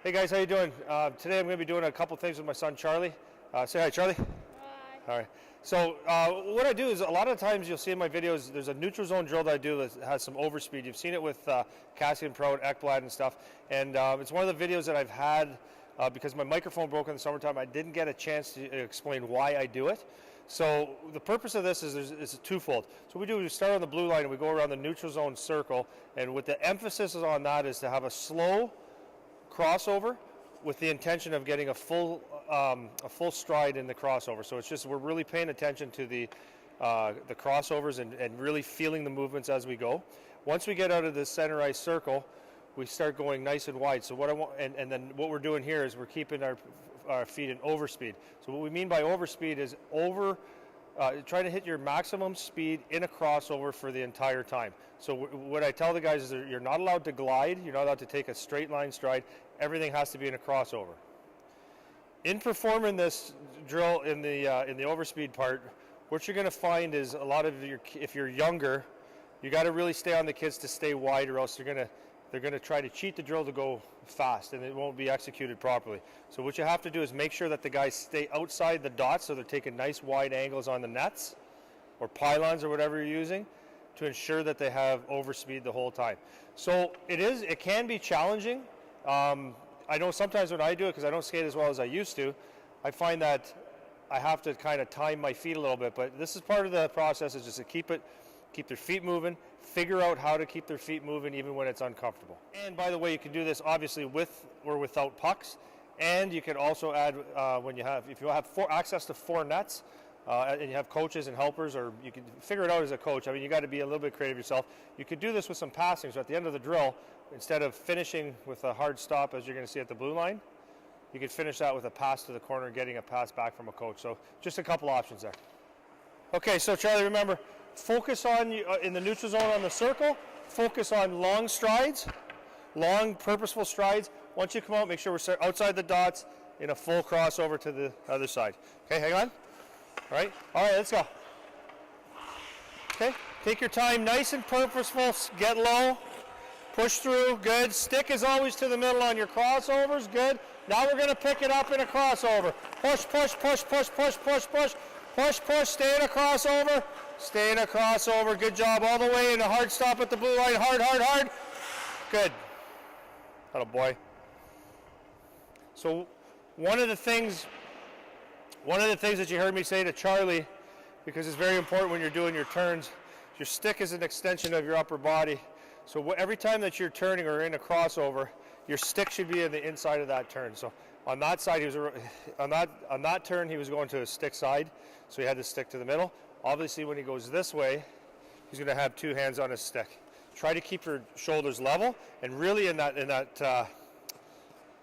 Hey guys, how you doing? Today I'm going to be doing a couple things with my son Charlie. Say hi, Charlie. Hi. All right. So what I do is a lot of times you'll see in my videos there's a neutral zone drill that I do that has some overspeed. You've seen it with Cassian Pro and Ekblad and stuff. And it's one of the videos that I've had because my microphone broke in the summertime. I didn't get a chance to explain why I do it. So the purpose of this is twofold. So what we do is we start on the blue line and we go around the neutral zone circle. And what the emphasis is on that is to have a slow crossover with the intention of getting a full stride in the crossover. So it's just we're really paying attention to the crossovers and really feeling the movements as we go. Once we get out of the centerized circle, we start going nice and wide. So what I want, and then what we're doing here is we're keeping our feet in overspeed. So what we mean by overspeed is try to hit your maximum speed in a crossover for the entire time. So what I tell the guys is that you're not allowed to glide, you're not allowed to take a straight line stride, everything has to be in a crossover. In performing this drill in the overspeed part, what you're going to find is a lot of if you're younger, you got to really stay on the kids to stay wide, or else they're going to try to cheat the drill to go fast, and it won't be executed properly. So what you have to do is make sure that the guys stay outside the dots, so they're taking nice wide angles on the nets or pylons or whatever you're using to ensure that they have overspeed the whole time. So it can be challenging. I know sometimes when I do it, because I don't skate as well as I used to, I find that I have to kind of time my feet a little bit, but this is part of the process, is just to keep their feet moving, figure out how to keep their feet moving even when it's uncomfortable. And by the way, you can do this obviously with or without pucks, and you can also add if you have access to 4 nets, and you have coaches and helpers, or you can figure it out as a coach. I mean, you got to be a little bit creative yourself. You could do this with some passing. So at the end of the drill, instead of finishing with a hard stop as you're going to see at the blue line, you could finish that with a pass to the corner, getting a pass back from a coach. So just a couple options there. Okay, so Charlie, remember, focus on in the neutral zone on the circle, focus on long strides, long purposeful strides. Once you come out, make sure we're outside the dots in a full crossover to the other side. Okay, hang on. All right, let's go. Okay, take your time, nice and purposeful, get low, push through, good. Stick is always to the middle on your crossovers, good. Now we're gonna pick it up in a crossover. Push, push, push, push, push, push, push, push, push, stay in a crossover, stay in a crossover, good job, all the way in a hard stop at the blue line, hard, hard, hard, good. Atta boy. So one of the things that you heard me say to Charlie, because it's very important when you're doing your turns, your stick is an extension of your upper body. So every time that you're turning or in a crossover, your stick should be in the inside of that turn. So on that side, on that turn, he was going to his stick side, so he had to stick to the middle. Obviously, when he goes this way, he's going to have 2 hands on his stick. Try to keep your shoulders level, and really in that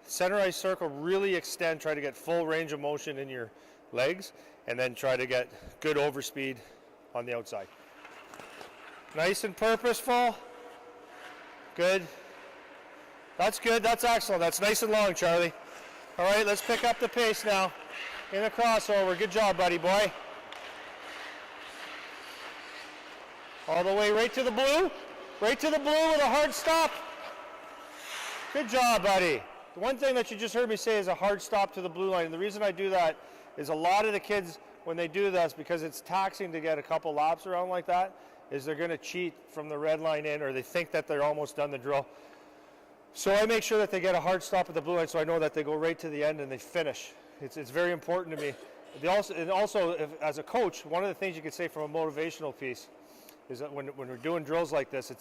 centerized circle, really extend. Try to get full range of motion in your legs, and then try to get good overspeed on the outside. Nice and purposeful. Good. That's good. That's excellent. That's nice and long, Charlie. All right, let's pick up the pace now in the crossover. Good job, buddy boy. All the way right to the blue. Right to the blue with a hard stop. Good job, buddy. The one thing that you just heard me say is a hard stop to the blue line. And the reason I do that is a lot of the kids, when they do this, because it's taxing to get a couple laps around like that, is they're going to cheat from the red line in, or they think that they're almost done the drill. So I make sure that they get a hard stop at the blue line, so I know that they go right to the end and they finish. It's very important to me. As a coach, one of the things you could say from a motivational piece is that when we're doing drills like this,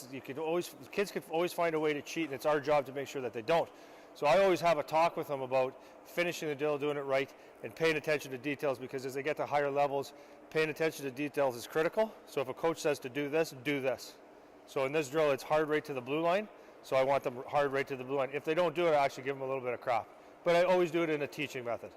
kids can always find a way to cheat, and it's our job to make sure that they don't. So I always have a talk with them about finishing the drill, doing it right, and paying attention to details, because as they get to higher levels, paying attention to details is critical. So if a coach says to do this, do this. So in this drill, it's hard right to the blue line, so I want them hard right to the blue line. If they don't do it, I actually give them a little bit of crap. But I always do it in a teaching method.